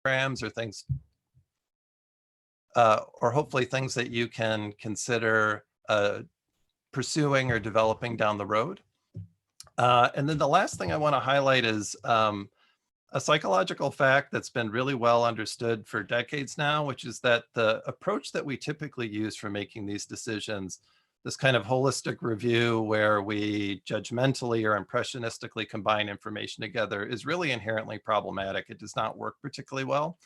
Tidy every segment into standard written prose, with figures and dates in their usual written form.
programs or things, or hopefully things that you can consider pursuing or developing down the road. And then the last thing I want to highlight is a psychological fact that's been really well understood for decades now, which is that the approach that we typically use for making these decisions, this kind of holistic review where we judgmentally or impressionistically combine information together, is really inherently problematic. It does not work particularly well.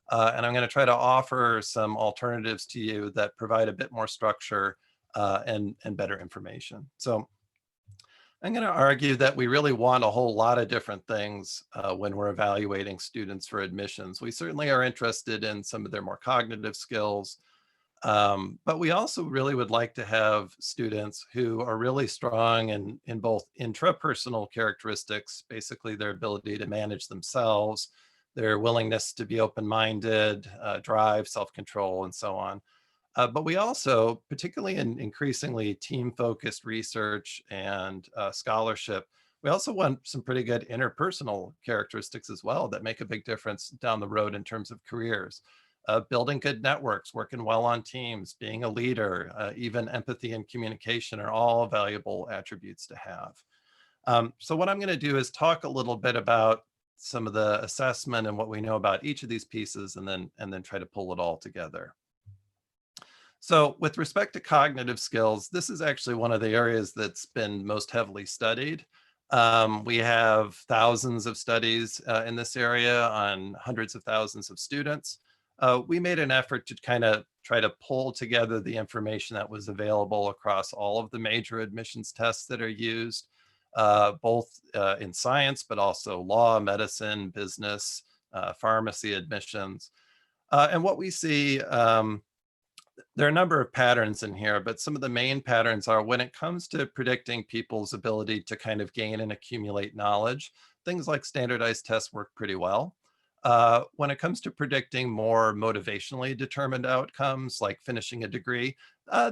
And I'm going to try to offer some alternatives to you that provide a bit more structure and better information. So I'm going to argue that we really want a whole lot of different things when we're evaluating students for admissions. We certainly are interested in some of their more cognitive skills, but we also really would like to have students who are really strong in both intrapersonal characteristics, basically their ability to manage themselves, their willingness to be open-minded, drive, self-control, and so on. But we also, particularly in increasingly team-focused research and scholarship, we also want some pretty good interpersonal characteristics as well that make a big difference down the road in terms of careers. Building good networks, working well on teams, being a leader, even empathy and communication are all valuable attributes to have. So what I'm going to do is talk a little bit about some of the assessment and what we know about each of these pieces, and then try to pull it all together. So with respect to cognitive skills, this is actually one of the areas that's been most heavily studied. We have thousands of studies in this area on hundreds of thousands of students. We made an effort to kind of try to pull together the information that was available across all of the major admissions tests that are used, both in science, but also law, medicine, business, pharmacy admissions. And what we see, there are a number of patterns in here, but some of the main patterns are when it comes to predicting people's ability to kind of gain and accumulate knowledge, things like standardized tests work pretty well. When it comes to predicting more motivationally determined outcomes, like finishing a degree,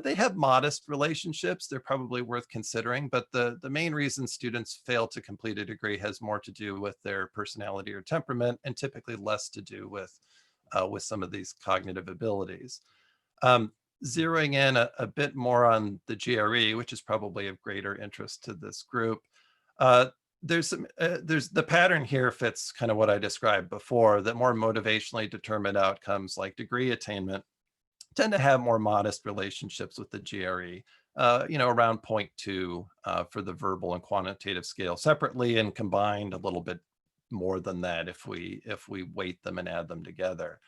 they have modest relationships. They're probably worth considering, but the main reason students fail to complete a degree has more to do with their personality or temperament, and typically less to do with some of these cognitive abilities. Zeroing in a bit more on the GRE, which is probably of greater interest to this group, there's the pattern here fits kind of what I described before, that more motivationally determined outcomes like degree attainment tend to have more modest relationships with the GRE, around 0.2 for the verbal and quantitative scale separately, and combined a little bit more than that if we weight them and add them together.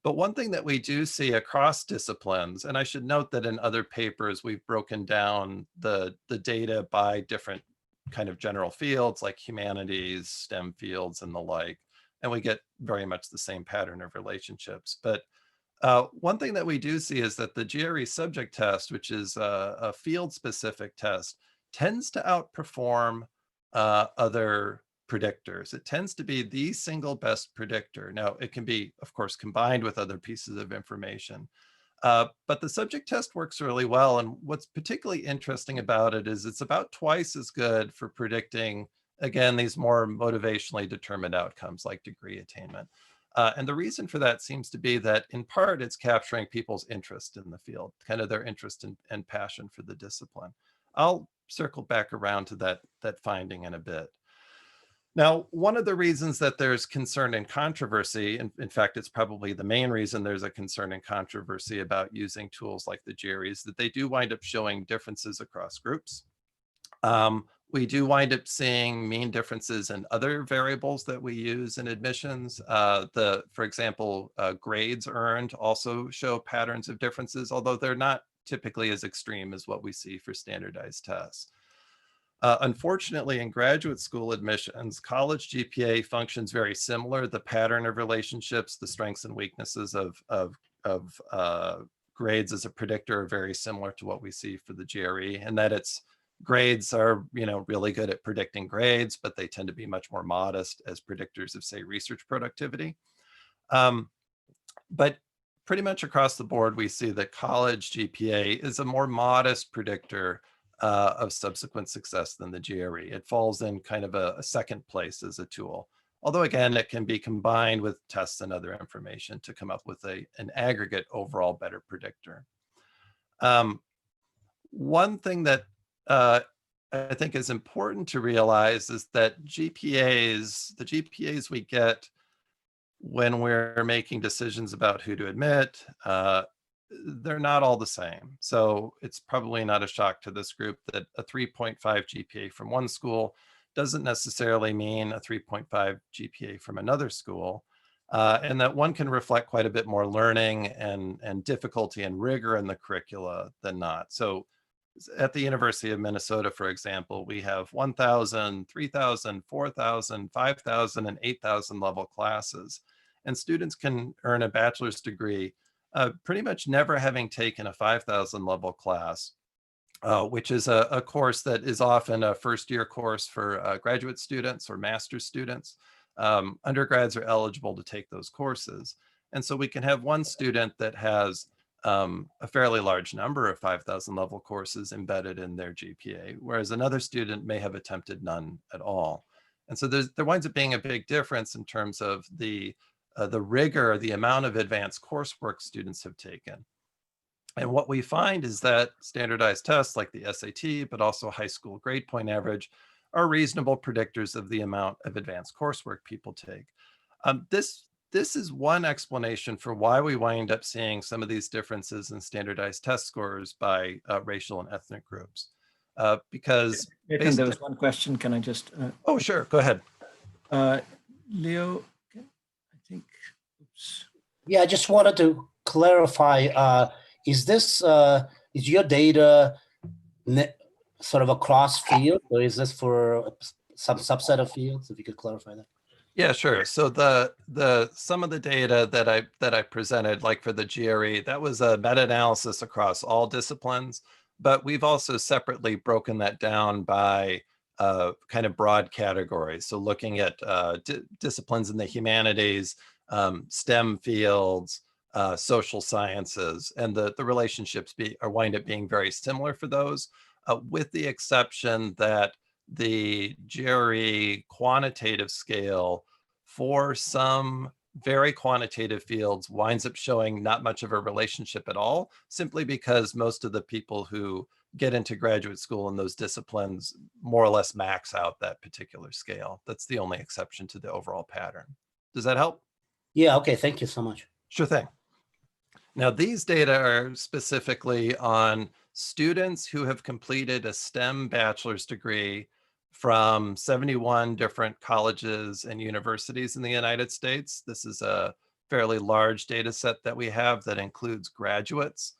But one thing that we do see across disciplines, and I should note that in other papers, we've broken down the data by different kind of general fields like humanities, STEM fields, and the like, and we get very much the same pattern of relationships. But one thing that we do see is that the GRE subject test, which is a field-specific test, tends to outperform other predictors. It tends to be the single best predictor. Now, it can be, of course, combined with other pieces of information. But the subject test works really well. And what's particularly interesting about it is it's about twice as good for predicting, again, these more motivationally determined outcomes like degree attainment. And the reason for that seems to be that in part, it's capturing people's interest in the field, kind of their interest and passion for the discipline. I'll circle back around to that finding in a bit. Now, one of the reasons that there's concern and controversy, in fact, it's probably the main reason there's a concern and controversy about using tools like the GRE, is that they do wind up showing differences across groups. We do wind up seeing mean differences in other variables that we use in admissions. For example, grades earned also show patterns of differences, although they're not typically as extreme as what we see for standardized tests. Unfortunately, in graduate school admissions, college GPA functions very similar. The pattern of relationships, the strengths and weaknesses of grades as a predictor are very similar to what we see for the GRE, and that it's grades are, really good at predicting grades, but they tend to be much more modest as predictors of, say, research productivity. But pretty much across the board, we see that college GPA is a more modest predictor of subsequent success than the GRE. It falls in kind of a second place as a tool. Although again, it can be combined with tests and other information to come up with an aggregate overall better predictor. One thing that I think is important to realize is that GPAs, the GPAs we get when we're making decisions about who to admit, they're not all the same. So it's probably not a shock to this group that a 3.5 GPA from one school doesn't necessarily mean a 3.5 GPA from another school. And that one can reflect quite a bit more learning and difficulty and rigor in the curricula than not. So at the University of Minnesota, for example, we have 1,000, 3,000, 4,000, 5,000, and 8,000 level classes. And students can earn a bachelor's degree pretty much never having taken a 5,000 level class, which is a course that is often a first-year course for graduate students or master's students. Undergrads are eligible to take those courses. And so we can have one student that has a fairly large number of 5,000 level courses embedded in their GPA, whereas another student may have attempted none at all. And so there winds up being a big difference in terms of the rigor, the amount of advanced coursework students have taken. And what we find is that standardized tests like the SAT, but also high school grade point average, are reasonable predictors of the amount of advanced coursework people take. This is one explanation for why we wind up seeing some of these differences in standardized test scores by racial and ethnic groups. Because Nathan, there was one question. Can I just? Oh, sure. Go ahead. Leo, I think. Oops. Yeah, I just wanted to clarify. Is this is your data sort of across field, or is this for some subset of fields? If you could clarify that. Yeah, sure. So some of the data that I presented, like for the GRE, that was a meta-analysis across all disciplines, but we've also separately broken that down by kind of broad categories. So looking at disciplines in the humanities, STEM fields, social sciences, and the relationships wind up being very similar for those, with the exception that the GRE quantitative scale for some very quantitative fields winds up showing not much of a relationship at all, simply because most of the people who get into graduate school in those disciplines more or less max out that particular scale. That's the only exception to the overall pattern. Does that help? Yeah, okay, thank you so much. Sure thing. Now, these data are specifically on students who have completed a STEM bachelor's degree from 71 different colleges and universities in the United States. This is a fairly large data set that we have that includes graduates.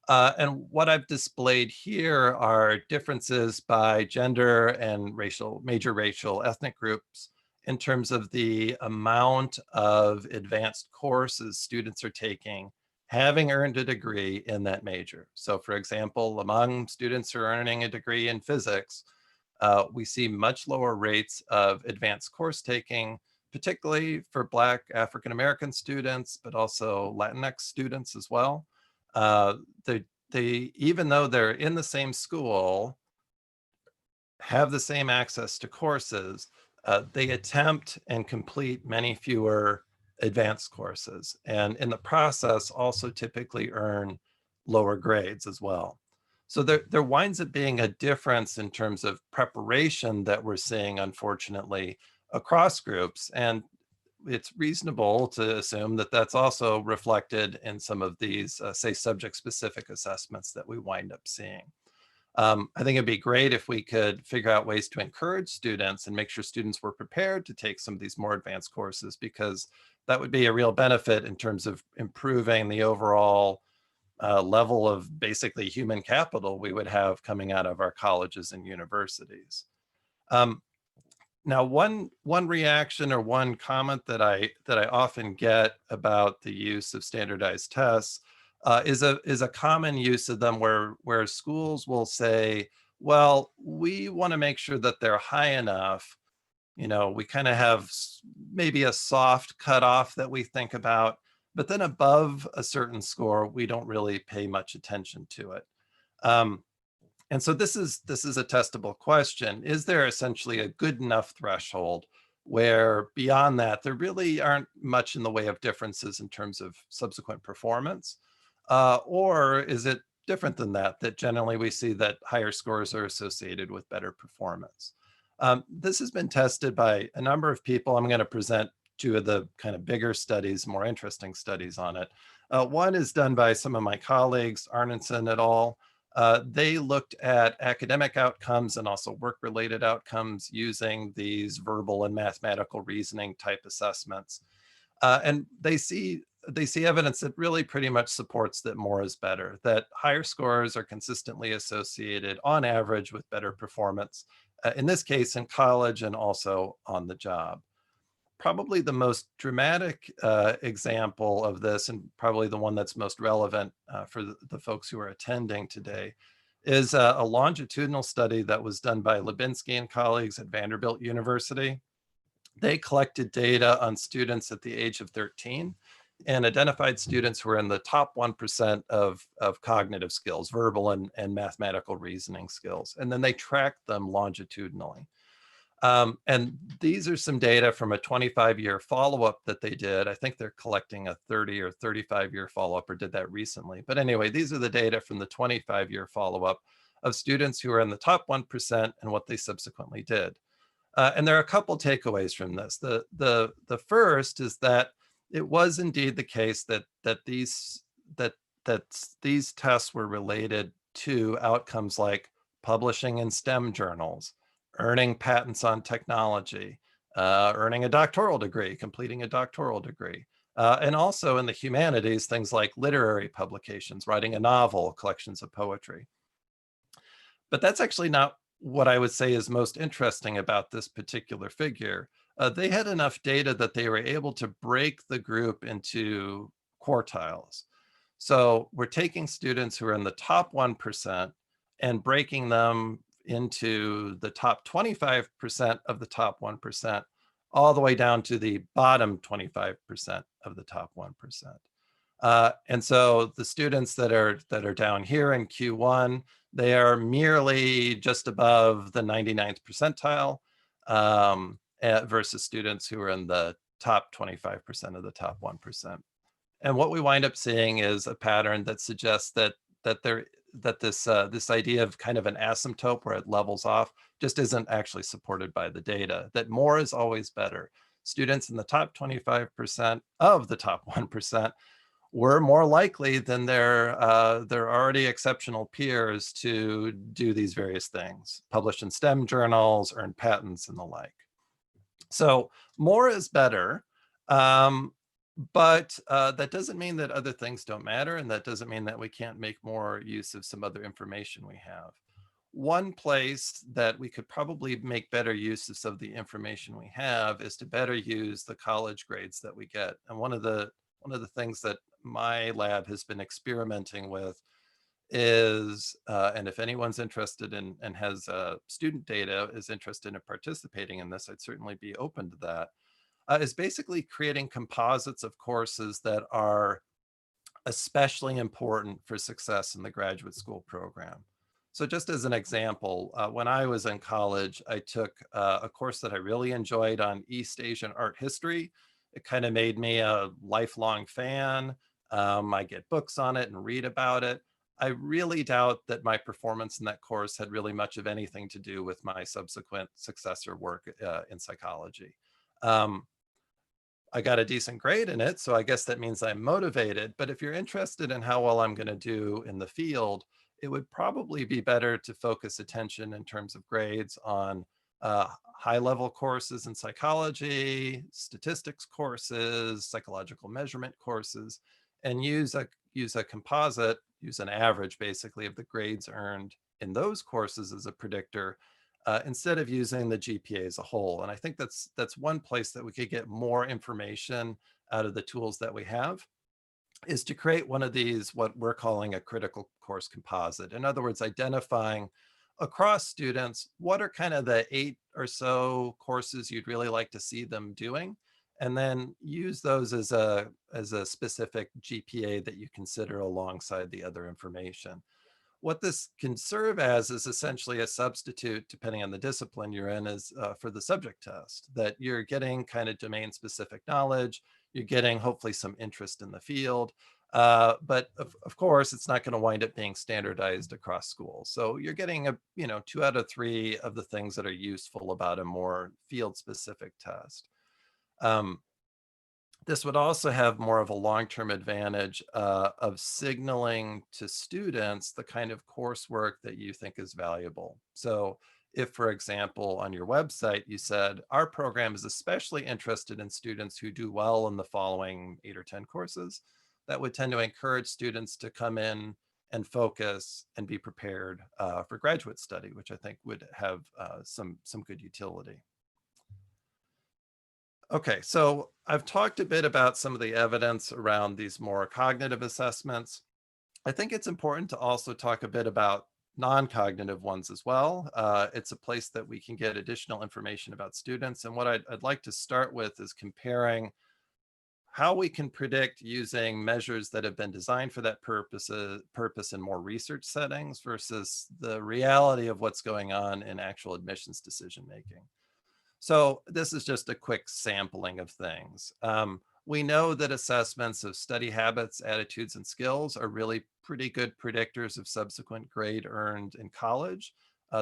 And what I've displayed here are differences by gender and major racial ethnic groups in terms of the amount of advanced courses students are taking, having earned a degree in that major. So for example, among students who are earning a degree in physics, we see much lower rates of advanced course taking, particularly for Black African-American students, but also Latinx students as well. They, even though they're in the same school, have the same access to courses, they attempt and complete many fewer advanced courses, and in the process also typically earn lower grades as well. So there winds up being a difference in terms of preparation that we're seeing, unfortunately, across groups. And it's reasonable to assume that that's also reflected in some of these, say, subject-specific assessments that we wind up seeing. I think it'd be great if we could figure out ways to encourage students and make sure students were prepared to take some of these more advanced courses, because that would be a real benefit in terms of improving the overall level of basically human capital we would have coming out of our colleges and universities. Now, one reaction or one comment that I often get about the use of standardized tests is a common use of them where schools will say, well, we want to make sure that they're high enough. You know, we kind of have maybe a soft cutoff that we think about, but then above a certain score, we don't really pay much attention to it. And so this is a testable question. Is there essentially a good enough threshold where beyond that, there really aren't much in the way of differences in terms of subsequent performance? Or is it different than that, that generally we see that higher scores are associated with better performance? This has been tested by a number of people. I'm going to present two of the kind of bigger studies, more interesting studies on it. One is done by some of my colleagues, Arnesen et al. They looked at academic outcomes and also work-related outcomes using these verbal and mathematical reasoning type assessments. And they see evidence that really pretty much supports that more is better, that higher scores are consistently associated on average with better performance, in this case in college and also on the job. Probably the most dramatic example of this, and probably the one that's most relevant for the folks who are attending today, is a longitudinal study that was done by Lubinsky and colleagues at Vanderbilt University. They collected data on students at the age of 13 and identified students who were in the top 1% of cognitive skills, verbal and mathematical reasoning skills. And then they tracked them longitudinally. And these are some data from a 25-year follow-up that they did. I think they're collecting a 30 or 35-year follow-up, or did that recently. But anyway, these are the data from the 25-year follow-up of students who are in the top 1% and what they subsequently did. And there are a couple takeaways from this. The first is that it was indeed the case that these tests were related to outcomes like publishing in STEM journals, earning patents on technology, earning a doctoral degree, completing a doctoral degree, and also in the humanities, things like literary publications, writing a novel, collections of poetry. But that's actually not what I would say is most interesting about this particular figure. They had enough data that they were able to break the group into quartiles. So we're taking students who are in the top 1% and breaking them into the top 25% of the top 1%, all the way down to the bottom 25% of the top 1%. And so the students that are down here in Q1, they are merely just above the 99th percentile versus students who are in the top 25% of the top 1%. And what we wind up seeing is a pattern that suggests that this idea of kind of an asymptote where it levels off just isn't actually supported by the data, that more is always better. Students in the top 25% of the top 1% were more likely than their already exceptional peers to do these various things, publish in STEM journals, earn patents, and the like. So more is better, but that doesn't mean that other things don't matter, and that doesn't mean that we can't make more use of some other information we have. One place that we could probably make better use of some of the information we have is to better use the college grades that we get. And one of the things that my lab has been experimenting with is, and if anyone's interested in and has student data, is interested in participating in this, I'd certainly be open to that, is basically creating composites of courses that are especially important for success in the graduate school program. So just as an example, when I was in college, I took a course that I really enjoyed on East Asian art history. It kind of made me a lifelong fan. I get books on it and read about it. I really doubt that my performance in that course had really much of anything to do with my subsequent successor work in psychology. I got a decent grade in it, so I guess that means I'm motivated. But if you're interested in how well I'm going to do in the field, it would probably be better to focus attention in terms of grades on high-level courses in psychology, statistics courses, psychological measurement courses, and use a composite, use an average basically of the grades earned in those courses as a predictor, instead of using the GPA as a whole. And I think that's one place that we could get more information out of the tools that we have, is to create one of these, what we're calling a critical course composite. In other words, identifying across students, what are kind of the 8 or so courses you'd really like to see them doing, and then use those as a specific GPA that you consider alongside the other information. what this can serve as is essentially a substitute, depending on the discipline you're in, is for the subject test, that you're getting kind of domain specific knowledge, you're getting hopefully some interest in the field. But of course, it's not going to wind up being standardized across schools. So you're getting 2 out of 3 of the things that are useful about a more field specific test. This would also have more of a long-term advantage of signaling to students the kind of coursework that you think is valuable. So if, for example, on your website, you said, our program is especially interested in students who do well in the following 8 or 10 courses, that would tend to encourage students to come in and focus and be prepared for graduate study, which I think would have some good utility. Okay, so I've talked a bit about some of the evidence around these more cognitive assessments. I think it's important to also talk a bit about non-cognitive ones as well. It's a place that we can get additional information about students. And what I'd like to start with is comparing how we can predict using measures that have been designed for that purpose in more research settings versus the reality of what's going on in actual admissions decision-making. So this is just a quick sampling of things. We know that assessments of study habits, attitudes, and skills are really pretty good predictors of subsequent grade earned in college.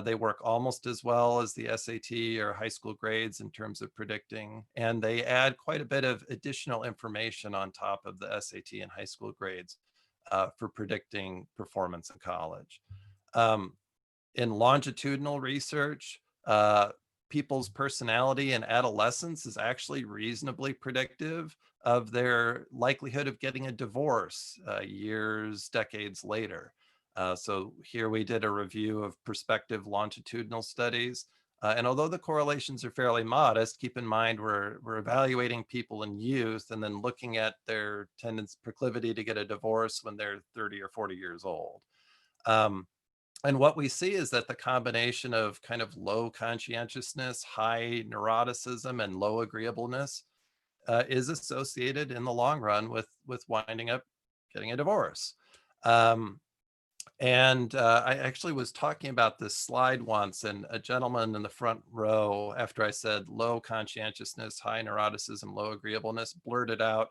They work almost as well as the SAT or high school grades in terms of predicting, and they add quite a bit of additional information on top of the SAT and high school grades for predicting performance in college. In longitudinal research, people's personality in adolescence is actually reasonably predictive of their likelihood of getting a divorce years, decades later. So here we did a review of prospective longitudinal studies. And although the correlations are fairly modest, keep in mind we're evaluating people in youth and then looking at their proclivity to get a divorce when they're 30 or 40 years old. And what we see is that the combination of kind of low conscientiousness, high neuroticism, and low agreeableness is associated in the long run with winding up getting a divorce. I actually was talking about this slide once, and a gentleman in the front row, after I said low conscientiousness, high neuroticism, low agreeableness, blurted out,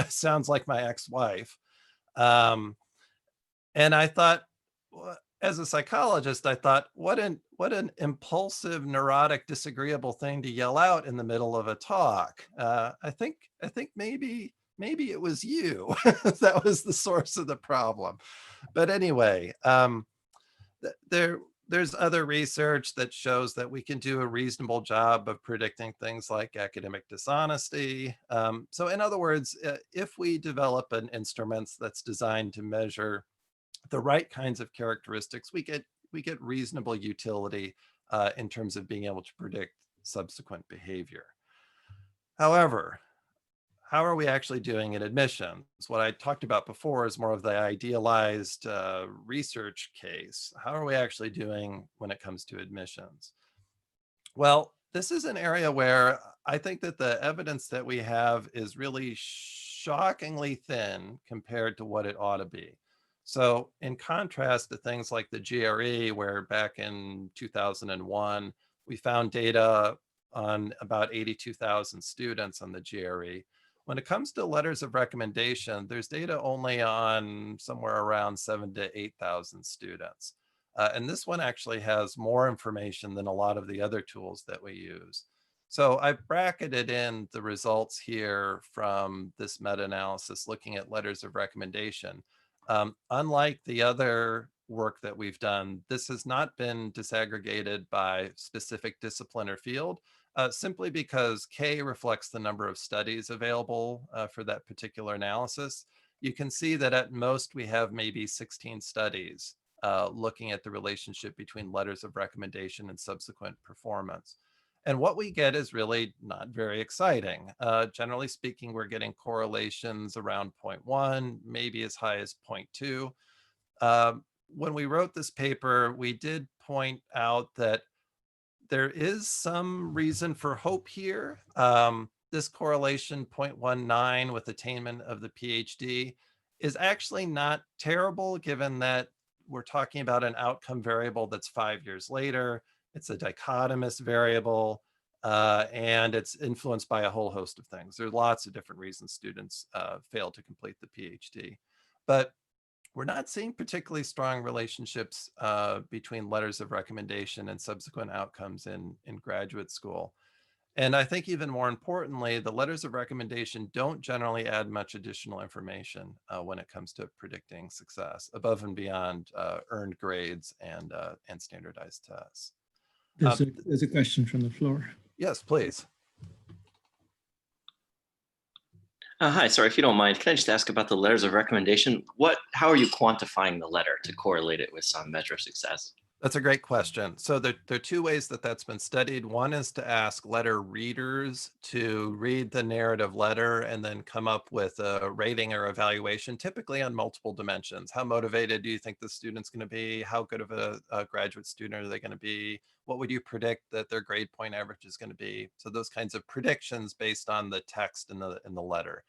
sounds like my ex-wife. And I thought, as a psychologist, I thought, what an impulsive, neurotic, disagreeable thing to yell out in the middle of a talk. I think maybe it was you that was the source of the problem. But anyway, there's other research that shows that we can do a reasonable job of predicting things like academic dishonesty. So in other words, if we develop an instrument that's designed to measure the right kinds of characteristics, we get reasonable utility in terms of being able to predict subsequent behavior. However, how are we actually doing in admissions? What I talked about before is more of the idealized research case. How are we actually doing when it comes to admissions? Well, this is an area where I think that the evidence that we have is really shockingly thin compared to what it ought to be. So in contrast to things like the GRE, where back in 2001, we found data on about 82,000 students on the GRE. When it comes to letters of recommendation, there's data only on somewhere around 7,000 to 8,000 students. And this one actually has more information than a lot of the other tools that we use. So I've bracketed in the results here from this meta-analysis looking at letters of recommendation. Unlike the other work that we've done, this has not been disaggregated by specific discipline or field, simply because K reflects the number of studies available for that particular analysis. You can see that at most we have maybe 16 studies looking at the relationship between letters of recommendation and subsequent performance. And what we get is really not very exciting. Generally speaking, we're getting correlations around 0.1, maybe as high as 0.2. When we wrote this paper, we did point out that there is some reason for hope here. This correlation 0.19 with attainment of the PhD is actually not terrible, given that we're talking about an outcome variable that's 5 years later. It's a dichotomous variable, and it's influenced by a whole host of things. There are lots of different reasons students fail to complete the PhD. But we're not seeing particularly strong relationships between letters of recommendation and subsequent outcomes in graduate school. And I think even more importantly, the letters of recommendation don't generally add much additional information when it comes to predicting success above and beyond earned grades and standardized tests. There's a question from the floor. Yes, please. Hi, sorry, if you don't mind, can I just ask about the letters of recommendation? How are you quantifying the letter to correlate it with some measure of success? That's a great question. So there are two ways that that's been studied. One is to ask letter readers to read the narrative letter and then come up with a rating or evaluation, typically on multiple dimensions. How motivated do you think the student's going to be? How good of a graduate student are they going to be? What would you predict that their grade point average is going to be? So those kinds of predictions based on the text in the letter.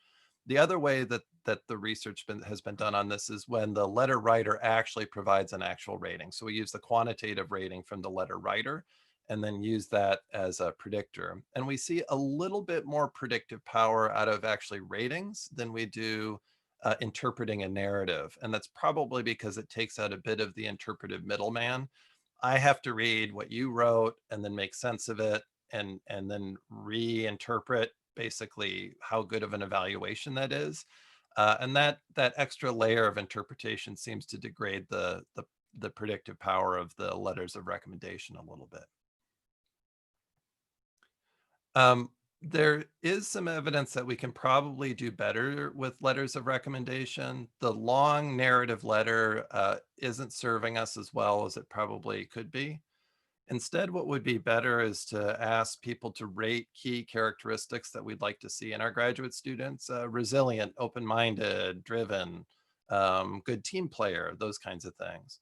The other way that the research has been done on this is when the letter writer actually provides an actual rating. So we use the quantitative rating from the letter writer and then use that as a predictor. And we see a little bit more predictive power out of actually ratings than we do interpreting a narrative. And that's probably because it takes out a bit of the interpretive middleman. I have to read what you wrote and then make sense of it and then reinterpret basically how good of an evaluation that is. And that extra layer of interpretation seems to degrade the predictive power of the letters of recommendation a little bit. There is some evidence that we can probably do better with letters of recommendation. The long narrative letter isn't serving us as well as it probably could be. Instead, what would be better is to ask people to rate key characteristics that we'd like to see in our graduate students: resilient, open-minded, driven, good team player, those kinds of things.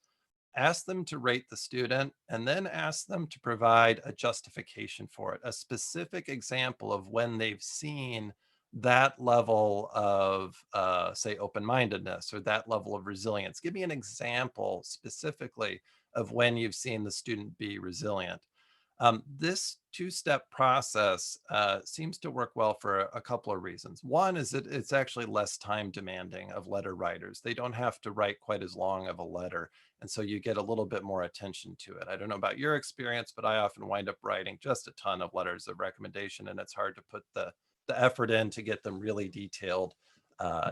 Ask them to rate the student and then ask them to provide a justification for it, a specific example of when they've seen that level of, say, open-mindedness or that level of resilience. Give me an example specifically of when you've seen the student be resilient. This two-step process seems to work well for a couple of reasons. One is that it's actually less time demanding of letter writers. They don't have to write quite as long of a letter. And so you get a little bit more attention to it. I don't know about your experience, but I often wind up writing just a ton of letters of recommendation, and it's hard to put the effort in to get them really detailed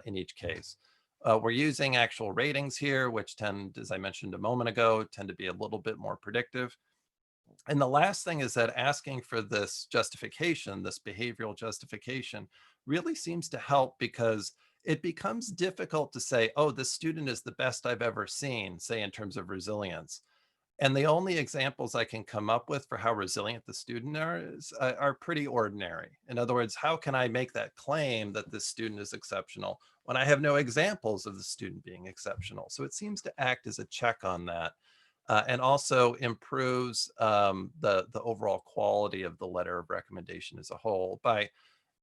in each case. We're using actual ratings here, which tend, as I mentioned a moment ago, tend to be a little bit more predictive. And the last thing is that asking for this justification, this behavioral justification, really seems to help because it becomes difficult to say, oh, this student is the best I've ever seen, say in terms of resilience. And the only examples I can come up with for how resilient the student are pretty ordinary. In other words, how can I make that claim that this student is exceptional when I have no examples of the student being exceptional? So it seems to act as a check on that. And also improves the overall quality of the letter of recommendation as a whole by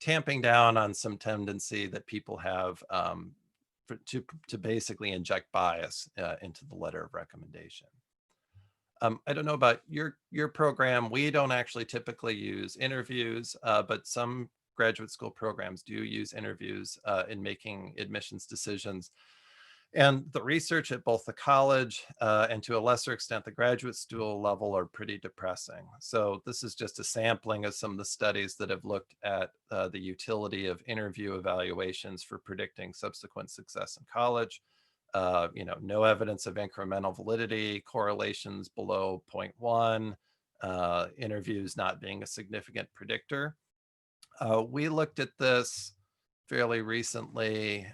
tamping down on some tendency that people have to basically inject bias into the letter of recommendation. I don't know about your program. We don't actually typically use interviews, but some graduate school programs do use interviews in making admissions decisions. And the research at both the college and to a lesser extent the graduate school level are pretty depressing. So this is just a sampling of some of the studies that have looked at the utility of interview evaluations for predicting subsequent success in college. No evidence of incremental validity, correlations below 0.1, interviews not being a significant predictor. We looked at this fairly recently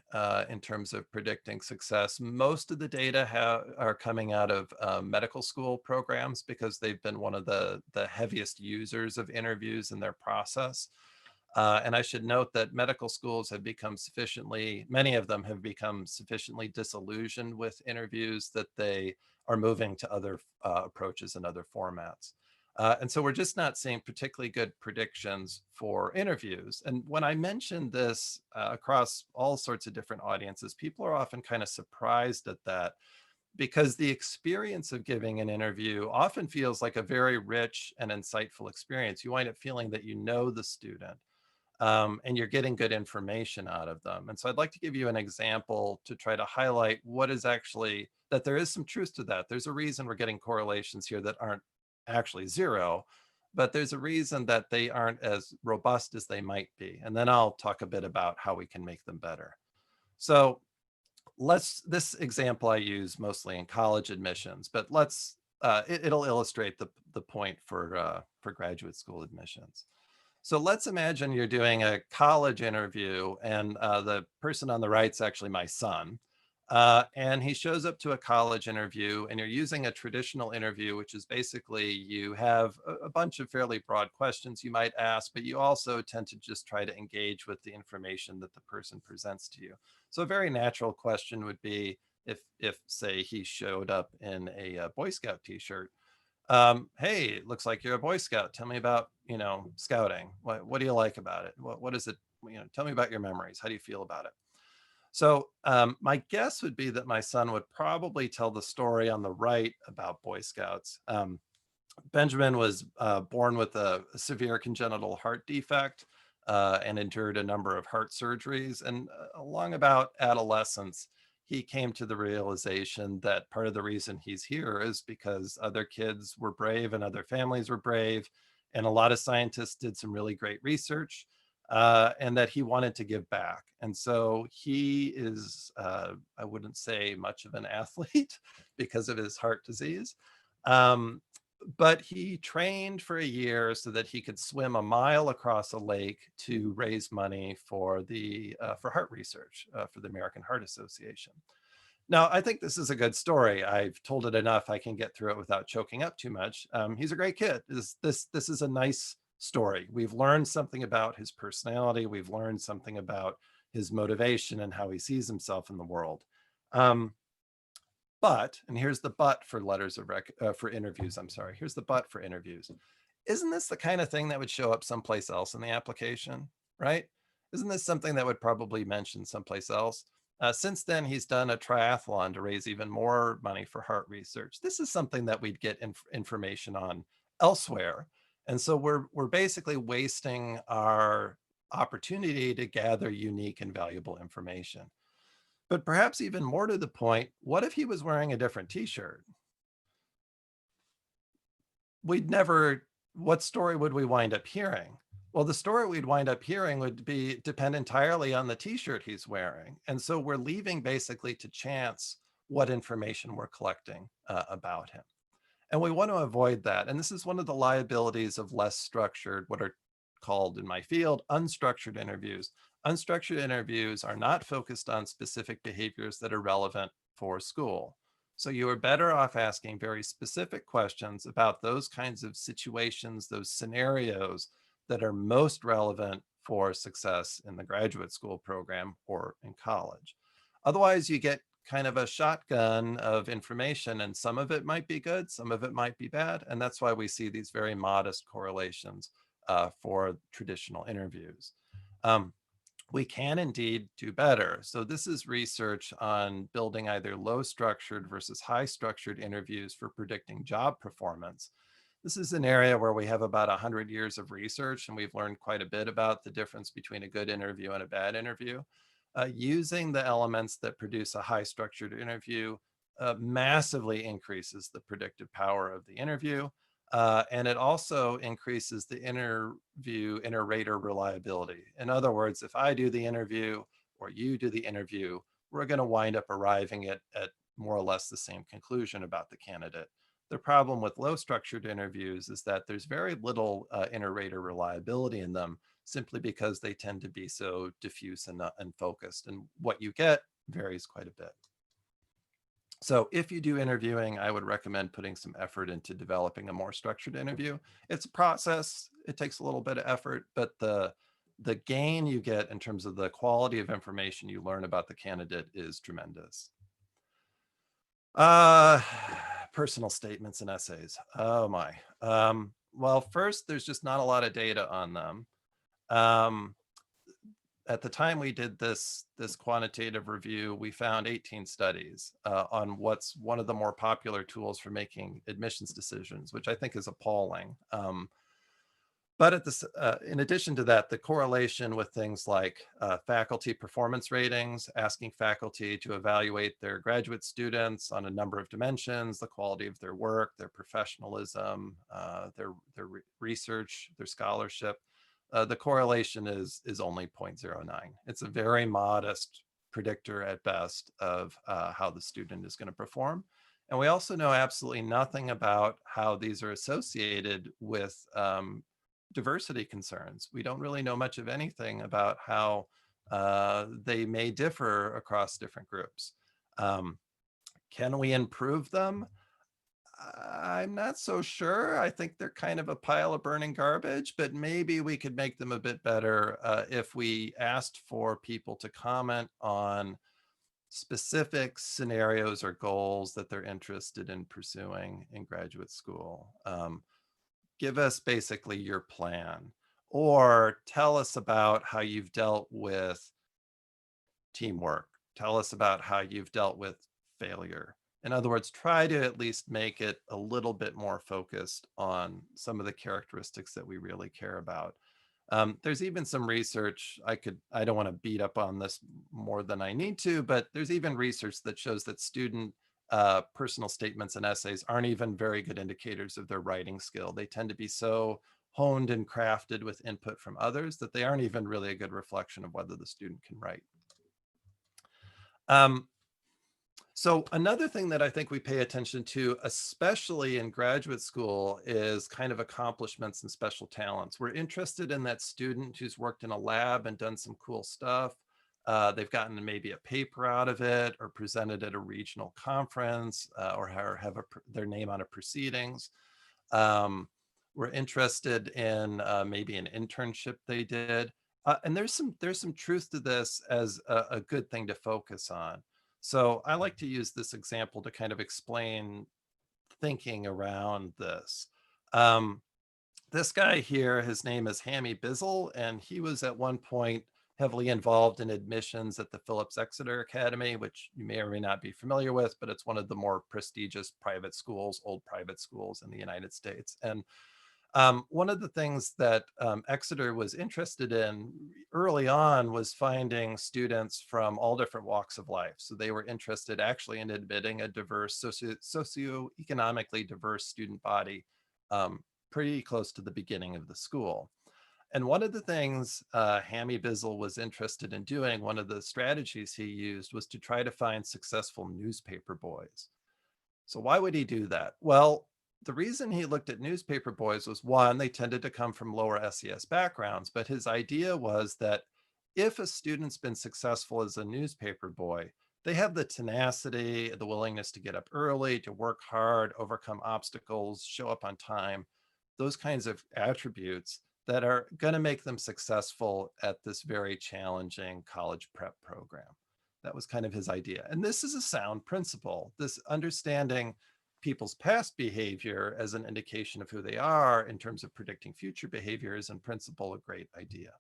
in terms of predicting success. Most of the data are coming out of medical school programs because they've been one of the heaviest users of interviews in their process. And I should note that medical schools have become many of them have become sufficiently disillusioned with interviews that they are moving to other approaches and other formats. And so we're just not seeing particularly good predictions for interviews. And when I mention this across all sorts of different audiences, people are often kind of surprised at that because the experience of giving an interview often feels like a very rich and insightful experience. You wind up feeling that you know the student, and you're getting good information out of them. And so I'd like to give you an example to try to highlight what is actually, that there is some truth to that. There's a reason we're getting correlations here that aren't actually zero, but there's a reason that they aren't as robust as they might be. And then I'll talk a bit about how we can make them better. So this example I use mostly in college admissions, but it'll illustrate the point for graduate school admissions. So let's imagine you're doing a college interview, and the person on the right's actually my son. And he shows up to a college interview, and you're using a traditional interview, which is basically you have a bunch of fairly broad questions you might ask, but you also tend to just try to engage with the information that the person presents to you. So a very natural question would be, if say he showed up in a Boy Scout t-shirt, hey, it looks like you're a Boy Scout. Tell me about, scouting. What do you like about it? What is it? Tell me about your memories. How do you feel about it? So my guess would be that my son would probably tell the story on the right about Boy Scouts. Benjamin was born with a severe congenital heart defect and endured a number of heart surgeries. And along about adolescence, he came to the realization that part of the reason he's here is because other kids were brave and other families were brave. And a lot of scientists did some really great research, and that he wanted to give back. And so he is, I wouldn't say much of an athlete because of his heart disease. But he trained for a year so that he could swim a mile across a lake to raise money for for heart research for the American Heart Association. Now, I think this is a good story. I've told it enough. I can get through it without choking up too much. He's a great kid. This is a nice story. We've learned something about his personality. We've learned something about his motivation and how he sees himself in the world. But, and here's the but for for interviews, I'm sorry. Here's the but for interviews. Isn't this the kind of thing that would show up someplace else in the application, right? Isn't this something that would probably mention someplace else? Since then, he's done a triathlon to raise even more money for heart research. This is something that we'd get information on elsewhere. And so we're basically wasting our opportunity to gather unique and valuable information. But perhaps even more to the point, what if he was wearing a different t-shirt? What story would we wind up hearing? Well, the story we'd wind up hearing would depend entirely on the t-shirt he's wearing. And so we're leaving basically to chance what information we're collecting about him. And we want to avoid that. And this is one of the liabilities of less structured, what are called in my field, unstructured interviews. Unstructured interviews are not focused on specific behaviors that are relevant for school. So you are better off asking very specific questions about those kinds of situations, those scenarios that are most relevant for success in the graduate school program or in college. Otherwise, you get kind of a shotgun of information, and some of it might be good, some of it might be bad. And that's why we see these very modest correlations for traditional interviews. We can indeed do better. So this is research on building either low structured versus high structured interviews for predicting job performance. This is an area where we have about 100 years of research, and we've learned quite a bit about the difference between a good interview and a bad interview. Using the elements that produce a high structured interview massively increases the predictive power of the interview. And it also increases the inter-rater reliability. In other words, if I do the interview or you do the interview, we're going to wind up arriving at more or less the same conclusion about the candidate. The problem with low structured interviews is that there's very little inter-rater reliability in them, simply because they tend to be so diffuse and focused. And what you get varies quite a bit. So if you do interviewing, I would recommend putting some effort into developing a more structured interview. It's a process. It takes a little bit of effort, but the gain you get in terms of the quality of information you learn about the candidate is tremendous. Personal statements and essays. Oh my. Well, first, there's just not a lot of data on them. at the time we did this quantitative review, we found 18 studies on what's one of the more popular tools for making admissions decisions, which I think is appalling. But in addition to that, the correlation with things like faculty performance ratings, asking faculty to evaluate their graduate students on a number of dimensions, the quality of their work, their professionalism, their research, their scholarship, the correlation is only 0.09. It's a very modest predictor at best of how the student is going to perform. And we also know absolutely nothing about how these are associated with diversity concerns. We don't really know much of anything about how they may differ across different groups. Can we improve them? I'm not so sure. I think they're kind of a pile of burning garbage, but maybe we could make them a bit better if we asked for people to comment on specific scenarios or goals that they're interested in pursuing in graduate school. Give us basically your plan, or tell us about how you've dealt with teamwork. Tell us about how you've dealt with failure. In other words, try to at least make it a little bit more focused on some of the characteristics that we really care about. There's even some research, I don't want to beat up on this more than I need to, but there's even research that shows that student personal statements and essays aren't even very good indicators of their writing skill. They tend to be so honed and crafted with input from others that they aren't even really a good reflection of whether the student can write. So another thing that I think we pay attention to, especially in graduate school, is kind of accomplishments and special talents. We're interested in that student who's worked in a lab and done some cool stuff. They've gotten maybe a paper out of it, or presented at a regional conference, or have their name on a proceedings. We're interested in maybe an internship they did. And there's some truth to this as a good thing to focus on. So I like to use this example to kind of explain thinking around this. This guy here, his name is Hammy Bizzle, and he was at one point heavily involved in admissions at the Phillips Exeter Academy, which you may or may not be familiar with, but it's one of the more prestigious private schools, old private schools in the United States. And one of the things that Exeter was interested in early on was finding students from all different walks of life. So they were interested actually in admitting a diverse, socioeconomically diverse student body pretty close to the beginning of the school. And one of the things Hammy Bizzle was interested in doing, one of the strategies he used, was to try to find successful newspaper boys. So why would he do that? Well, the reason he looked at newspaper boys was, one, they tended to come from lower SES backgrounds, but his idea was that if a student's been successful as a newspaper boy, they have the tenacity, the willingness to get up early, to work hard, overcome obstacles, show up on time, those kinds of attributes that are going to make them successful at this very challenging college prep program. That was kind of his idea. And this is a sound principle, this understanding people's past behavior as an indication of who they are in terms of predicting future behavior is in principle a great idea.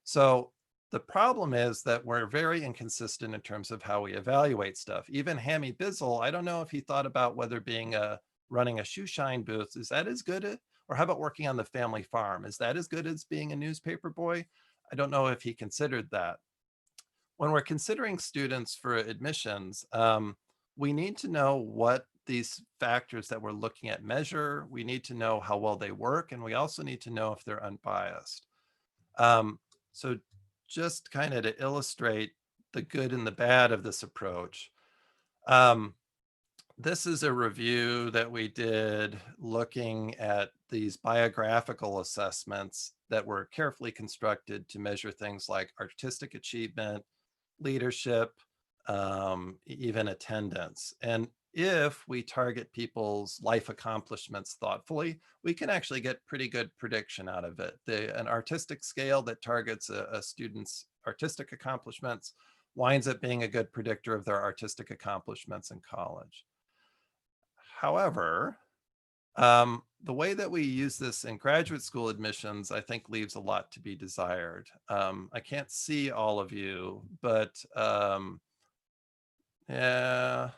So the problem is that we're very inconsistent in terms of how we evaluate stuff. Even Hammy Bizzle, I don't know if he thought about whether running a shoe shine booth, is that as good or how about working on the family farm? Is that as good as being a newspaper boy? I don't know if he considered that. When we're considering students for admissions, we need to know what these factors that we're looking at measure. We need to know how well they work, and we also need to know if they're unbiased. So just kind of to illustrate the good and the bad of this approach, this is a review that we did looking at these biographical assessments that were carefully constructed to measure things like artistic achievement, leadership, even attendance. And if we target people's life accomplishments thoughtfully, we can actually get pretty good prediction out of it. An artistic scale that targets a student's artistic accomplishments winds up being a good predictor of their artistic accomplishments in college. However, The way that we use this in graduate school admissions, I think leaves a lot to be desired. I can't see all of you, but yeah,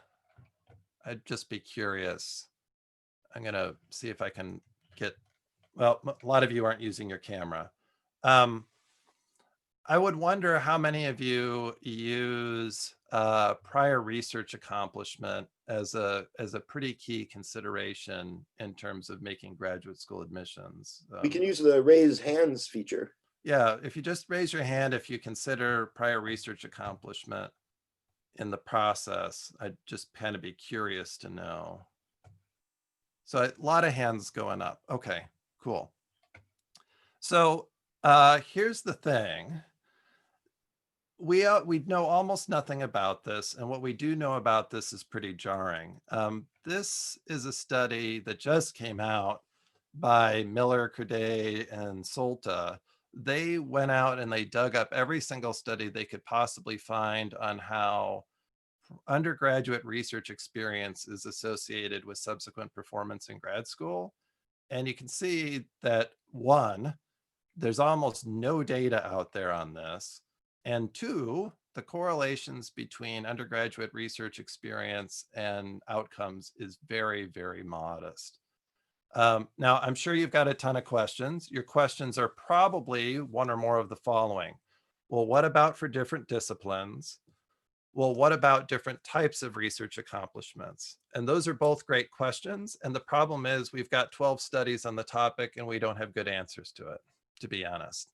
I'd just be curious. I'm gonna see if I can get, well, a lot of you aren't using your camera. I would wonder how many of you use prior research accomplishment as a pretty key consideration in terms of making graduate school admissions. We can use the raise hands feature. Yeah, if you just raise your hand if you consider prior research accomplishment in the process, I'd just kind of be curious to know. So a lot of hands going up. Okay, cool. So here's the thing. We know almost nothing about this, and what we do know about this is pretty jarring. This is a study that just came out by Miller, Corday, and Solta. They went out and they dug up every single study they could possibly find on how undergraduate research experience is associated with subsequent performance in grad school. And you can see that, one, there's almost no data out there on this. And two, the correlations between undergraduate research experience and outcomes is very, very modest. Now, I'm sure you've got a ton of questions. Your questions are probably one or more of the following. Well, what about for different disciplines? Well, what about different types of research accomplishments? And those are both great questions. And the problem is we've got 12 studies on the topic and we don't have good answers to it, to be honest.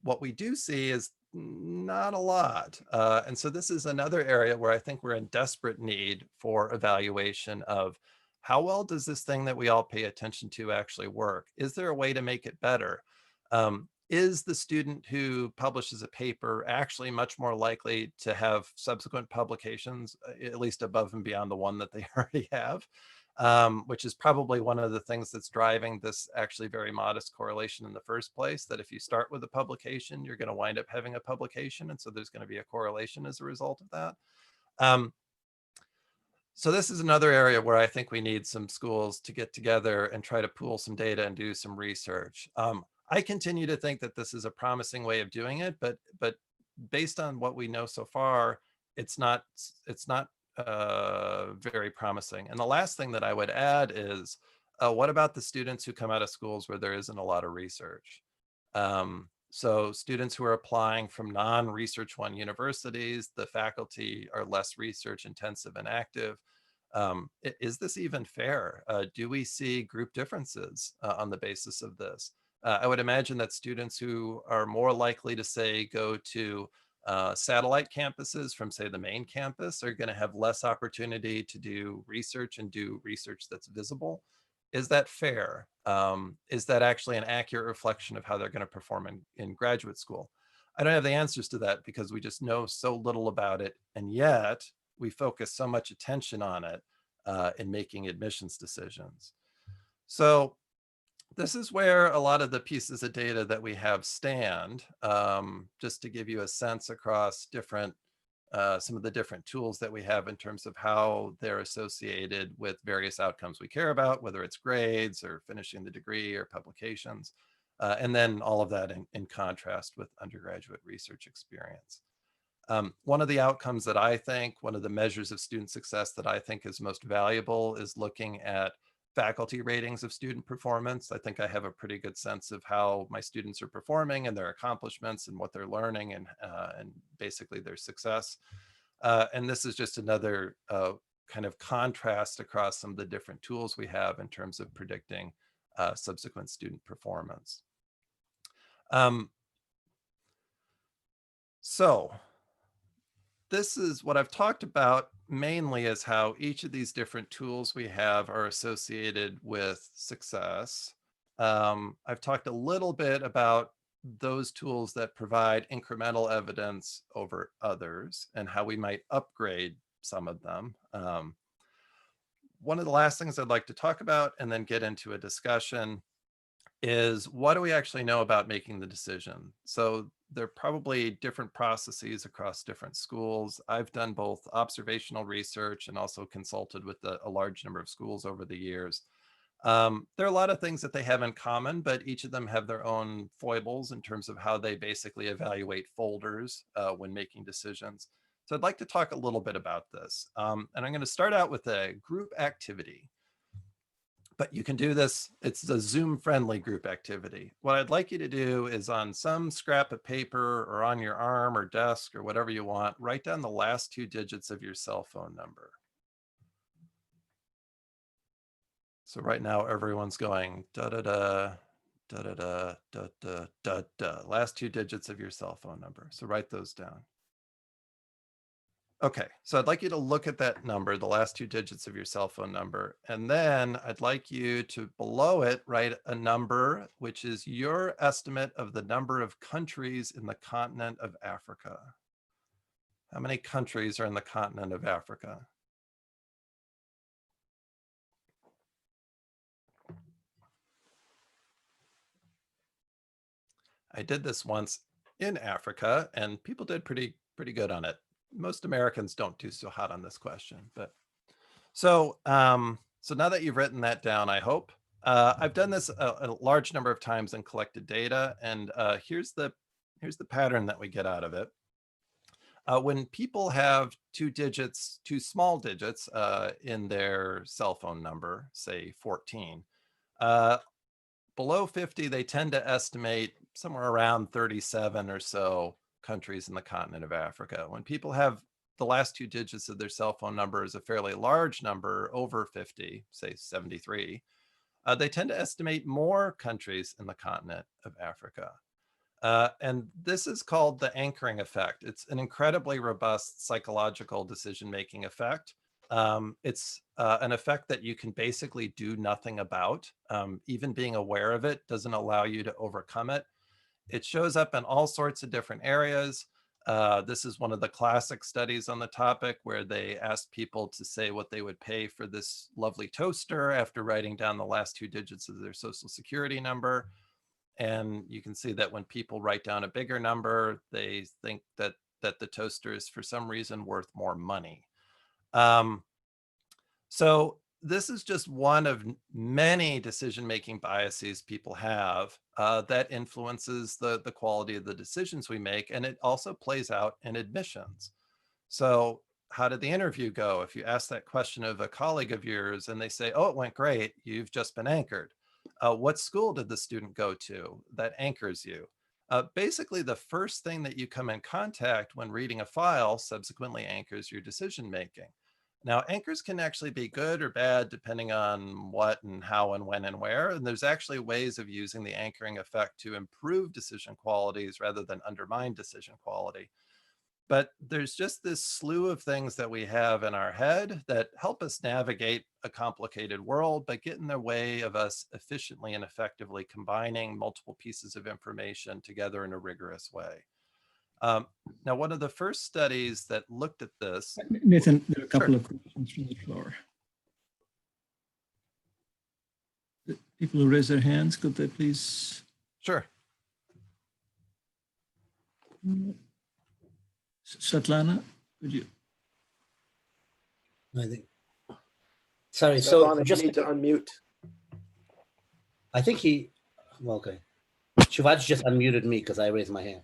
What we do see is not a lot. And so this is another area where I think we're in desperate need for evaluation of how well does this thing that we all pay attention to actually work? Is there a way to make it better? Is the student who publishes a paper actually much more likely to have subsequent publications, at least above and beyond the one that they already have? Which is probably one of the things that's driving this actually very modest correlation in the first place, that if you start with a publication, you're going to wind up having a publication. And so there's going to be a correlation as a result of that. So this is another area where I think we need some schools to get together and try to pool some data and do some research. I continue to think that this is a promising way of doing it, but based on what we know so far, it's not very promising. And the last thing that I would add is, what about the students who come out of schools where there isn't a lot of research? So students who are applying from non-Research One universities, the faculty are less research intensive and active. Is this even fair? Do we see group differences on the basis of this? I would imagine that students who are more likely to, say, go to satellite campuses from, say, the main campus are going to have less opportunity to do research and do research that's visible. Is that fair? Is that actually an accurate reflection of how they're going to perform in graduate school? I don't have the answers to that because we just know so little about it. And yet we focus so much attention on it in making admissions decisions. So this is where a lot of the pieces of data that we have stand, just to give you a sense across different, some of the different tools that we have in terms of how they're associated with various outcomes we care about, whether it's grades or finishing the degree or publications, and then all of that in contrast with undergraduate research experience. One of the outcomes that I think, one of the measures of student success that I think is most valuable is looking at faculty ratings of student performance. I think I have a pretty good sense of how my students are performing and their accomplishments and what they're learning and basically their success. And this is just another kind of contrast across some of the different tools we have in terms of predicting subsequent student performance. So this is what I've talked about mainly is how each of these different tools we have are associated with success. I've talked a little bit about those tools that provide incremental evidence over others and how we might upgrade some of them. One of the last things I'd like to talk about and then get into a discussion is, what do we actually know about making the decision? So there are probably different processes across different schools. I've done both observational research and also consulted with a large number of schools over the years. There are a lot of things that they have in common, but each of them have their own foibles in terms of how they basically evaluate folders when making decisions. So I'd like to talk a little bit about this. And I'm going to start out with a group activity. But you can do this, it's a Zoom-friendly group activity. What I'd like you to do is on some scrap of paper or on your arm or desk or whatever you want, write down the last 2 digits of your cell phone number. So right now everyone's going da-da-da, da-da-da, da-da, da-da, last 2 digits of your cell phone number. So write those down. Okay, so I'd like you to look at that number, the last 2 digits of your cell phone number, and then I'd like you to below it write a number, which is your estimate of the number of countries in the continent of Africa. How many countries are in the continent of Africa? I did this once in Africa and people did pretty good on it. Most Americans don't do so hot on this question, but so now that you've written that down, I hope I've done this a large number of times and collected data, and here's the pattern that we get out of it. When people have 2 digits, 2 small digits in their cell phone number, say 14, below 50, they tend to estimate somewhere around 37 or so countries in the continent of Africa. When people have the last 2 digits of their cell phone number is a fairly large number, over 50, say 73, they tend to estimate more countries in the continent of Africa. And this is called the anchoring effect. It's an incredibly robust psychological decision-making effect. It's an effect that you can basically do nothing about. Even being aware of it doesn't allow you to overcome it. It shows up in all sorts of different areas. This is one of the classic studies on the topic where they asked people to say what they would pay for this lovely toaster after writing down the last 2 digits of their social security number. And you can see that when people write down a bigger number, they think that the toaster is for some reason worth more money. So this is just one of many decision-making biases people have that influences the quality of the decisions we make. And it also plays out in admissions. So how did the interview go? If you ask that question of a colleague of yours and they say, oh, it went great, you've just been anchored. What school did the student go to? That anchors you. Basically, the first thing that you come in contact when reading a file subsequently anchors your decision-making. Now, anchors can actually be good or bad depending on what and how and when and where. And there's actually ways of using the anchoring effect to improve decision qualities rather than undermine decision quality. But there's just this slew of things that we have in our head that help us navigate a complicated world, but get in the way of us efficiently and effectively combining multiple pieces of information together in a rigorous way. Now, one of the first studies that looked at this— Nathan, there are a couple of questions from the floor. The people who raise their hands, could they please? Sure. Svetlana, could you? I think. Sorry, Svetlana, so you just need to unmute. I think he. Well, okay. Shivaj just unmuted me because I raised my hand.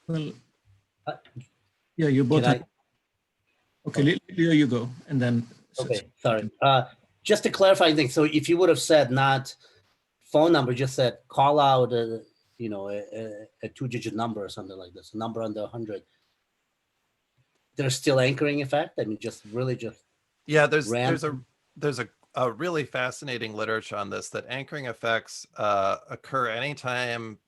Well, yeah, you both. Okay, Leo, you go, and then. Okay, sorry. Just to clarify things. So if you would have said not phone number, just said call out, a 2-digit number or something like this, a number under 100. There's still anchoring effect. I mean, just yeah. There's a really fascinating literature on this, that anchoring effects occur anytime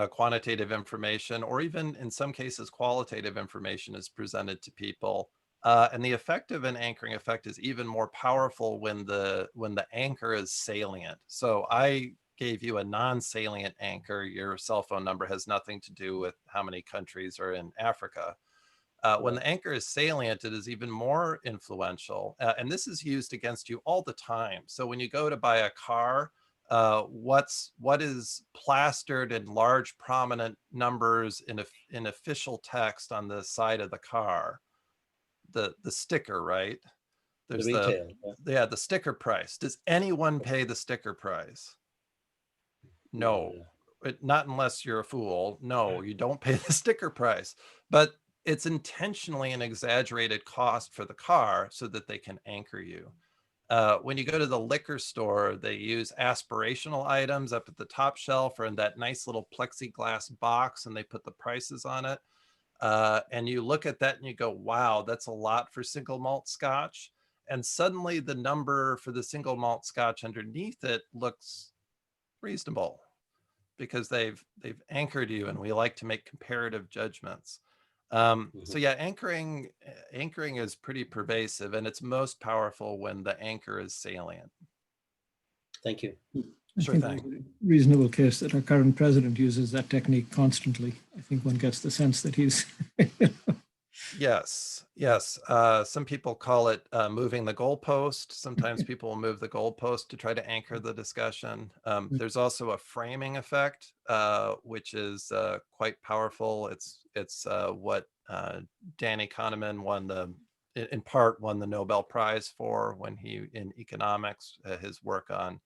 quantitative information, or even in some cases qualitative information, is presented to people. And the effect of an anchoring effect is even more powerful when the anchor is salient. So I gave you a non-salient anchor. Your cell phone number has nothing to do with how many countries are in Africa. When the anchor is salient, it is even more influential. And this is used against you all the time. So when you go to buy a car, what is plastered in large prominent numbers in official text on the side of the car, the sticker, right? There's The retail. yeah, the sticker price. Does anyone pay the sticker price? No. Not unless you're a fool. No, you don't pay the sticker price, but it's intentionally an exaggerated cost for the car so that they can anchor you. When you go to the liquor store, they use aspirational items up at the top shelf or in that nice little plexiglass box, and they put the prices on it. And you look at that and you go, wow, that's a lot for single malt scotch. And suddenly the number for the single malt scotch underneath it looks reasonable because they've anchored you, and we like to make comparative judgments. So yeah, anchoring is pretty pervasive, and it's most powerful when the anchor is salient. Thank you. I Sure think thing. there's a reasonable case that our current president uses that technique constantly. I think one gets the sense that he's Yes. Some people call it moving the goalpost. Sometimes people will move the goalpost to try to anchor the discussion. There's also a framing effect, which is quite powerful. It's what Danny Kahneman in part won the Nobel Prize for when he, in economics, his work on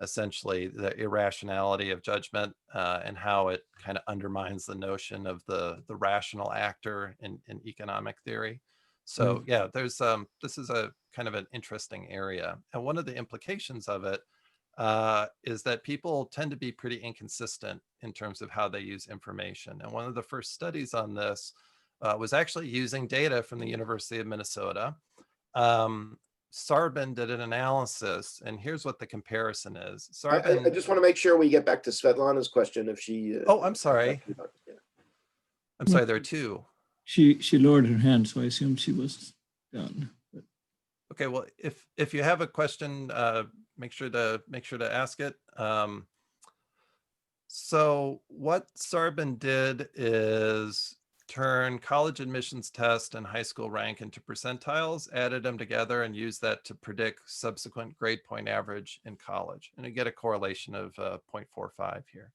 essentially the irrationality of judgment and how it kind of undermines the notion of the rational actor in economic theory. So yeah, there's this is a kind of an interesting area, and one of the implications of it is that people tend to be pretty inconsistent in terms of how they use information. And one of the first studies on this was actually using data from the University of Minnesota. Sarbin did an analysis, and here's what the comparison is. Sarbin, I just want to make sure we get back to Svetlana's question if she. Oh, I'm sorry. Yeah. I'm sorry, there are two. she lowered her hand, so I assumed she was done. But Okay, well, if you have a question, make sure to ask it. So what Sarbin did is turn college admissions test and high school rank into percentiles, added them together, and used that to predict subsequent grade point average in college. And you get a correlation of 0.45 here.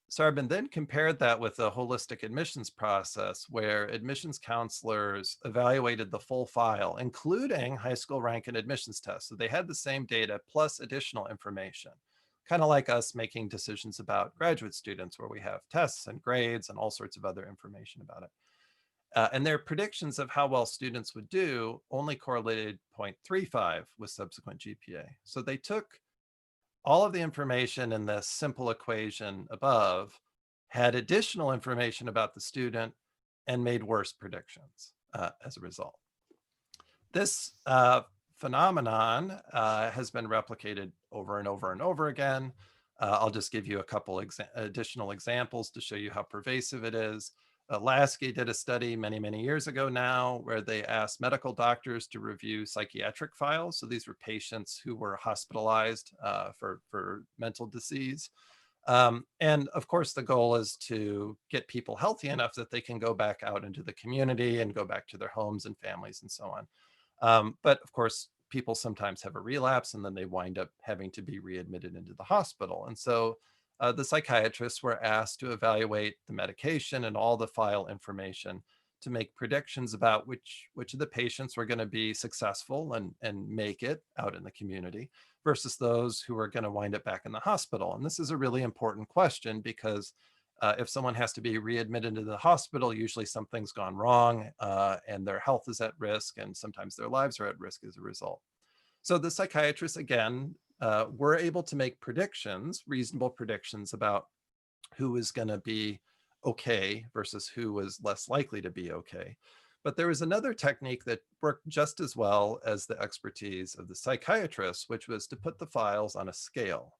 Sarbin then compared that with a holistic admissions process where admissions counselors evaluated the full file, including high school rank and admissions tests. So they had the same data plus additional information, kind of like us making decisions about graduate students where we have tests and grades and all sorts of other information about it. And their predictions of how well students would do only correlated 0.35 with subsequent GPA. So they took all of the information in this simple equation above, had additional information about the student, and made worse predictions as a result. This phenomenon has been replicated over and over and over again. I'll just give you a couple additional examples to show you how pervasive it is. Lasky did a study many years ago now where they asked medical doctors to review psychiatric files. So these were patients who were hospitalized for mental disease. And of course, the goal is to get people healthy enough that they can go back out into the community and go back to their homes and families and so on. But of course, people sometimes have a relapse and then they wind up having to be readmitted into the hospital. And so the psychiatrists were asked to evaluate the medication and all the file information to make predictions about which of the patients were going to be successful and make it out in the community versus those who are going to wind up back in the hospital. And this is a really important question because if someone has to be readmitted into the hospital, usually something's gone wrong and their health is at risk, and sometimes their lives are at risk as a result. So the psychiatrists, again, were able to make predictions, reasonable predictions about who is going to be okay versus who was less likely to be okay. But there was another technique that worked just as well as the expertise of the psychiatrists, which was to put the files on a scale.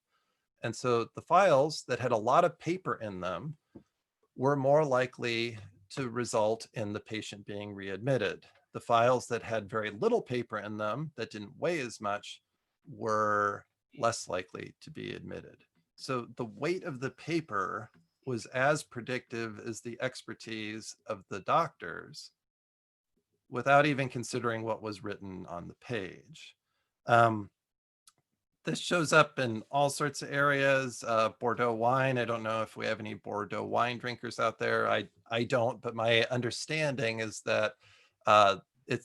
And so the files that had a lot of paper in them were more likely to result in the patient being readmitted. The files that had very little paper in them that didn't weigh as much were less likely to be admitted. So the weight of the paper was as predictive as the expertise of the doctors without even considering what was written on the page. This shows up in all sorts of areas. Bordeaux wine. I don't know if we have any Bordeaux wine drinkers out there. I don't, but my understanding is that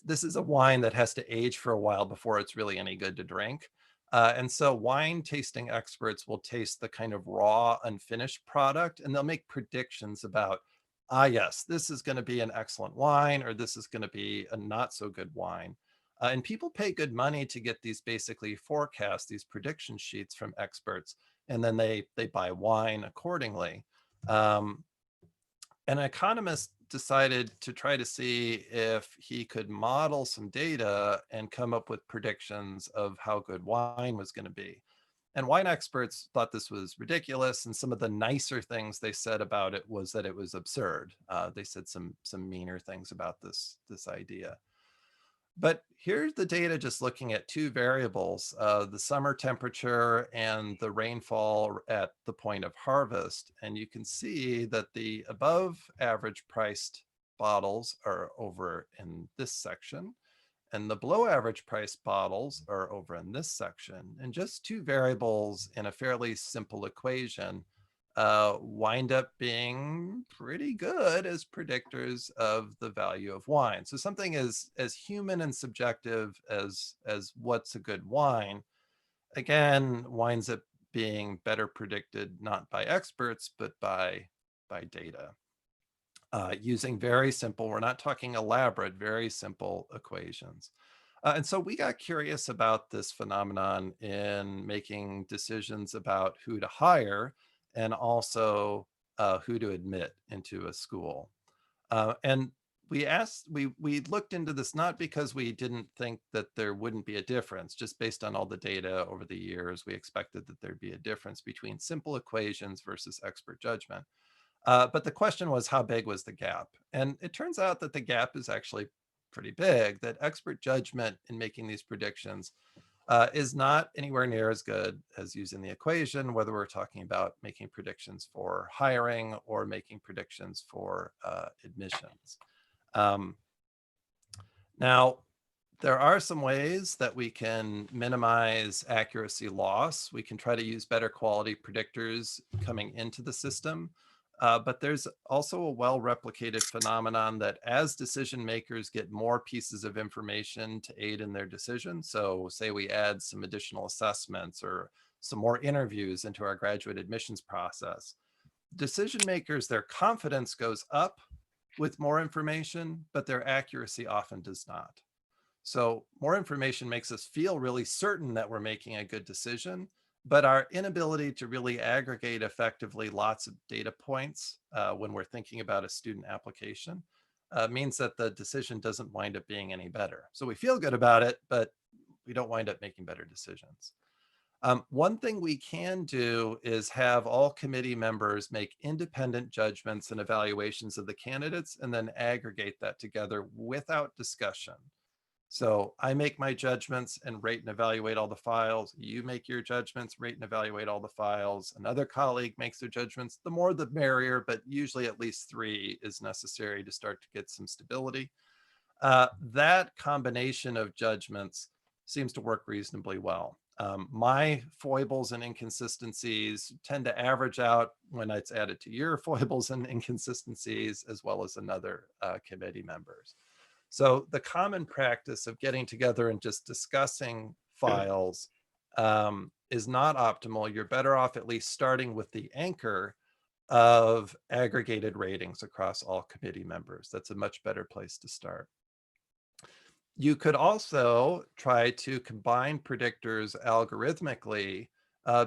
this is a wine that has to age for a while before it's really any good to drink. And so wine tasting experts will taste the kind of raw, unfinished product, and they'll make predictions about, yes, this is going to be an excellent wine, or this is going to be a not so good wine. And people pay good money to get these basically forecasts, these prediction sheets from experts, and then they buy wine accordingly. An economist decided to try to see if he could model some data and come up with predictions of how good wine was going to be. And wine experts thought this was ridiculous. And some of the nicer things they said about it was that it was absurd. They said some meaner things about this idea. But here's the data just looking at two variables, the summer temperature and the rainfall at the point of harvest. And you can see that the above average priced bottles are over in this section, and the below average priced bottles are over in this section. And just two variables in a fairly simple equation wind up being pretty good as predictors of the value of wine. So something as human and subjective as what's a good wine, again, winds up being better predicted not by experts, but by data. Using very simple, we're not talking elaborate, very simple equations. And so we got curious about this phenomenon in making decisions about who to hire and also who to admit into a school. And we looked into this not because we didn't think that there wouldn't be a difference, just based on all the data over the years, we expected that there'd be a difference between simple equations versus expert judgment. But the question was, how big was the gap? And it turns out that the gap is actually pretty big, that expert judgment in making these predictions is not anywhere near as good as using the equation, whether we're talking about making predictions for hiring or making predictions for admissions. Now, there are some ways that we can minimize accuracy loss. We can try to use better quality predictors coming into the system. But there's also a well-replicated phenomenon that as decision makers get more pieces of information to aid in their decision, so say we add some additional assessments or some more interviews into our graduate admissions process, decision makers, their confidence goes up with more information, but their accuracy often does not. So more information makes us feel really certain that we're making a good decision, but our inability to really aggregate effectively lots of data points when we're thinking about a student application means that the decision doesn't wind up being any better. So we feel good about it, but we don't wind up making better decisions. One thing we can do is have all committee members make independent judgments and evaluations of the candidates and then aggregate that together without discussion. So I make my judgments and rate and evaluate all the files. You make your judgments, rate and evaluate all the files. Another colleague makes their judgments. The more the merrier, but usually at least 3 is necessary to start to get some stability. That combination of judgments seems to work reasonably well. My foibles and inconsistencies tend to average out when it's added to your foibles and inconsistencies, as well as another committee members. So the common practice of getting together and just discussing files is not optimal. You're better off at least starting with the anchor of aggregated ratings across all committee members. That's a much better place to start. You could also try to combine predictors algorithmically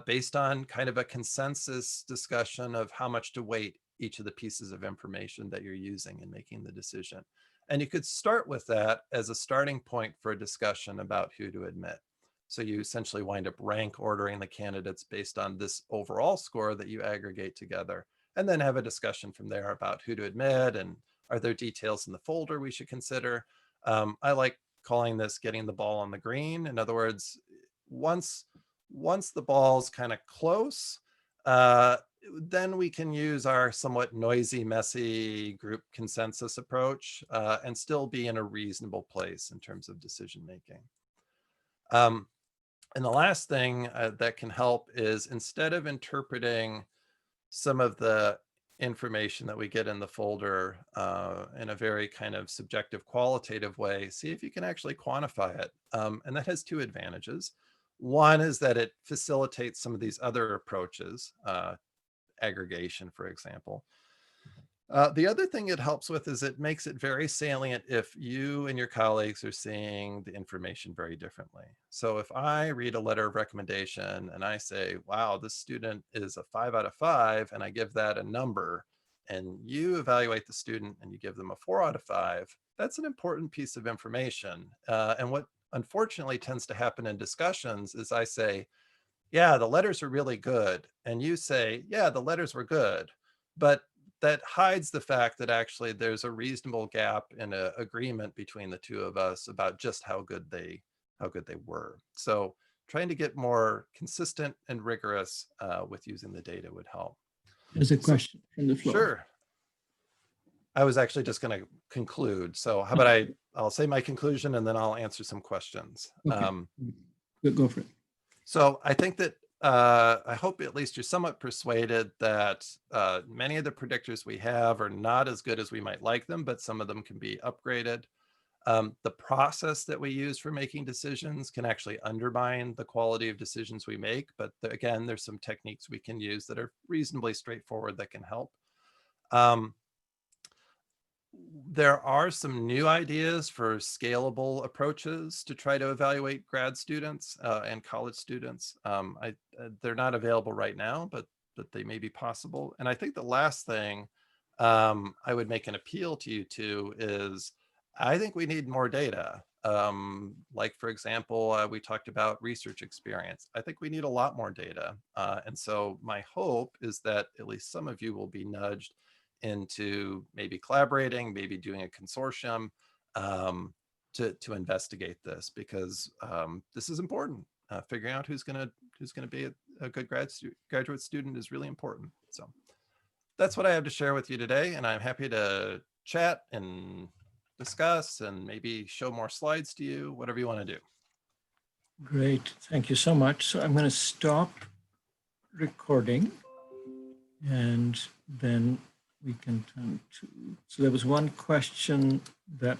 based on kind of a consensus discussion of how much to weight each of the pieces of information that you're using in making the decision. And you could start with that as a starting point for a discussion about who to admit. So you essentially wind up rank ordering the candidates based on this overall score that you aggregate together, and then have a discussion from there about who to admit and are there details in the folder we should consider. I like calling this getting the ball on the green. In other words, once the ball's kind of close, then we can use our somewhat noisy, messy group consensus approach and still be in a reasonable place in terms of decision making. And the last thing that can help is, instead of interpreting some of the information that we get in the folder in a very kind of subjective, qualitative way, see if you can actually quantify it. And that has two advantages. One is that it facilitates some of these other approaches, aggregation, for example. The other thing it helps with is it makes it very salient if you and your colleagues are seeing the information very differently. So if I read a letter of recommendation and I say, wow, this student is a 5 out of 5, and I give that a number, and you evaluate the student and you give them a 4 out of 5, that's an important piece of information. And what unfortunately tends to happen in discussions is I say, yeah, the letters are really good. And you say, yeah, the letters were good. But that hides the fact that actually there's a reasonable gap in a agreement between the two of us about just how good they were. So trying to get more consistent and rigorous with using the data would help. There's a question from the floor. Sure. I was actually just going to conclude. So how about I'll say my conclusion and then I'll answer some questions. Okay. Go for it. So I think that I hope at least you're somewhat persuaded that many of the predictors we have are not as good as we might like them, but some of them can be upgraded. The process that we use for making decisions can actually undermine the quality of decisions we make. But again, there's some techniques we can use that are reasonably straightforward that can help. There are some new ideas for scalable approaches to try to evaluate grad students and college students. They're not available right now, but they may be possible. And I think the last thing I would make an appeal to you to is, I think we need more data. Like, for example, we talked about research experience. I think we need a lot more data. And so my hope is that at least some of you will be nudged into maybe collaborating, maybe doing a consortium to investigate this, because this is important. Figuring out who's gonna be a good graduate student is really important. So that's what I have to share with you today, and I'm happy to chat and discuss and maybe show more slides to you, whatever you want to do. Great, thank you so much. So I'm going to stop recording, and then we can turn to, so there was one question that